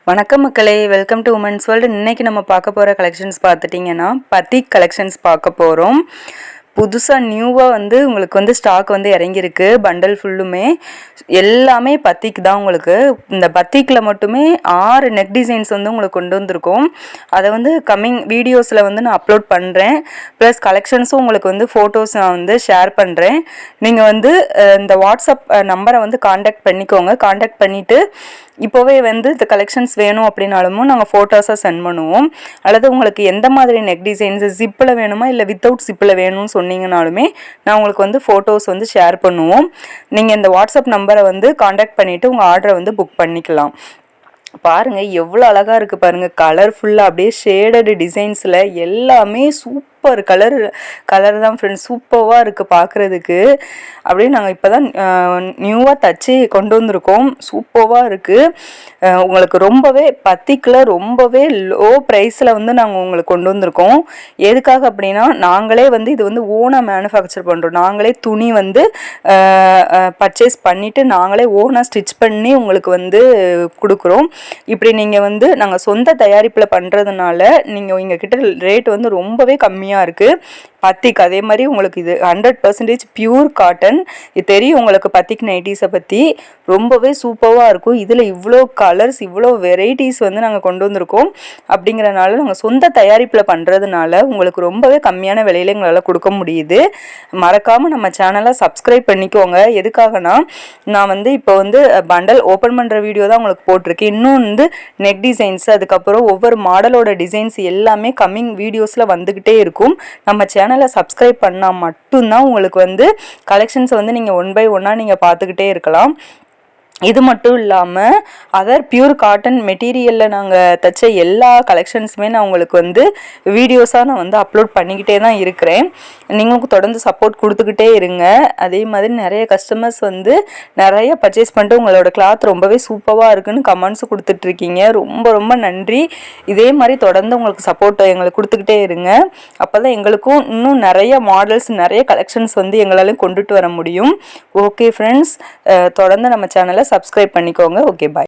வணக்கம் மக்களே, welcome to women's world. இன்னைக்கு நம்ம பார்க்க போகிற கலெக்ஷன்ஸ் பார்த்துட்டிங்கன்னா பத்திக் கலெக்ஷன்ஸ் பார்க்க போகிறோம். புதுசாக நியூவாக உங்களுக்கு ஸ்டாக் இறங்கியிருக்கு. பண்டல் ஃபுல்லுமே எல்லாமே பத்திக்கு தான். உங்களுக்கு இந்த பத்திக்கில் மட்டுமே 6 நெக் டிசைன்ஸ் உங்களுக்கு கொண்டு வந்திருக்கோம். அதை கம்மிங் வீடியோஸில் நான் அப்லோட் பண்ணுறேன். ப்ளஸ் கலெக்ஷன்ஸும் உங்களுக்கு ஃபோட்டோஸ் நான் ஷேர் பண்ணுறேன். நீங்கள் இந்த வாட்ஸ்அப் நம்பரை காண்டாக்ட் பண்ணிக்கோங்க. காண்டாக்ட் பண்ணிவிட்டு இப்போவே இந்த கலெக்ஷன்ஸ் வேணும் அப்படின்னாலும் நாங்கள் ஃபோட்டோஸாக சென்ட் பண்ணுவோம். அல்லது உங்களுக்கு எந்த மாதிரி நெக் டிசைன்ஸ் ஜிப்பில் வேணுமா இல்லை வித்தவுட் ஜிப்பில் வேணும்னு சொன்னீங்கனாலுமே நான் உங்களுக்கு ஃபோட்டோஸ் ஷேர் பண்ணுவோம். நீங்கள் இந்த வாட்ஸ்அப் நம்பரை காண்டாக்ட் பண்ணிவிட்டு உங்கள் ஆர்டரை புக் பண்ணிக்கலாம். பாருங்கள் எவ்வளோ அழகாக இருக்குது பாருங்கள். கலர்ஃபுல்லாக அப்படியே ஷேடடு டிசைன்ஸில் எல்லாமே சூப்பர் கலர் தான் ஃப்ரெண்ட்ஸ். சூப்பராக இருக்குது பார்க்குறதுக்கு. அப்படியே நாங்கள் இப்போ தான் நியூவாக தச்சு கொண்டு வந்திருக்கோம். சூப்பராக இருக்குது. உங்களுக்கு ரொம்பவே பத்திக்கில் ரொம்பவே லோ ப்ரைஸில் நாங்கள் உங்களுக்கு கொண்டு வந்திருக்கோம். எதுக்காக அப்படின்னா நாங்களே இது ஓனாக மேனுஃபேக்சர் பண்ணுறோம். நாங்களே துணி பர்ச்சேஸ் பண்ணிவிட்டு நாங்களே ஓனாக ஸ்டிச் பண்ணி உங்களுக்கு கொடுக்குறோம். இப்படி நீங்கள் நாங்கள் சொந்த தயாரிப்பில் பண்ணுறதுனால நீங்கள் எங்ககிட்ட ரேட் ரொம்பவே கம்மியாக இருக்குது. பத்திக் அதே மாதிரி உங்களுக்கு இது 100% பியூர் காட்டன். இது தெரியும் உங்களுக்கு பத்திக் நைட்டிஸை பற்றி. ரொம்பவே சூப்பராக இருக்கும். இதில் இவ்வளோ கலர்ஸ் இவ்வளோ வெரைட்டிஸ் நாங்கள் கொண்டு வந்திருக்கோம். அப்படிங்கிறனால நாங்கள் சொந்த தயாரிப்பில் பண்ணுறதுனால உங்களுக்கு ரொம்பவே கம்மியான விலையில எங்களால் கொடுக்க முடியுது. மறக்காமல் நம்ம சேனலை சப்ஸ்கிரைப் பண்ணிக்கோங்க. எதுக்காகனா நான் இப்போ பண்டல் ஓப்பன் பண்ணுற வீடியோ தான் உங்களுக்கு போட்டிருக்கேன். இன்னும் நெக் டிசைன்ஸ் அதுக்கப்புறம் ஒவ்வொரு மாடலோட டிசைன்ஸ் எல்லாமே கம்மிங் வீடியோஸில் வந்துக்கிட்டே இருக்கும். நம்ம சேனலை சப்ஸ்கிரைப் பண்ணால் மட்டும்தான் உங்களுக்கு கலெக்ஷன்ஸ் நீங்கள் 1 by 1 நீங்கள் பார்த்துக்கிட்டே இருக்கலாம். இது மட்டும் இல்லாமல் அதர் பியூர் காட்டன் மெட்டீரியலில் நாங்கள் தைச்ச எல்லா கலெக்ஷன்ஸுமே நான் உங்களுக்கு வீடியோஸாக நான் அப்லோட் பண்ணிக்கிட்டே தான் இருக்கிறேன். நீங்களும் தொடர்ந்து சப்போர்ட் கொடுத்துக்கிட்டே இருங்க. அதே மாதிரி நிறைய கஸ்டமர்ஸ் நிறைய பர்ச்சேஸ் பண்ணிட்டு உங்களோட கிளாத் ரொம்பவே சூப்பராக இருக்குன்னு கமெண்ட்ஸ் கொடுத்துட்ருக்கீங்க. ரொம்ப ரொம்ப நன்றி. இதே மாதிரி தொடர்ந்து உங்களுக்கு சப்போர்ட் எங்களுக்கு கொடுத்துக்கிட்டே இருங்க. அப்போ தான் எங்களுக்கும் இன்னும் நிறைய மாடல்ஸ் நிறைய கலெக்ஷன்ஸ் எங்களாலையும் கொண்டுட்டு வர முடியும். ஓகே ஃப்ரெண்ட்ஸ், தொடர்ந்து நம்ம சேனலை சப்ஸ்கிரைப் பண்ணிக்கோங்க. ஓகே, பாய்.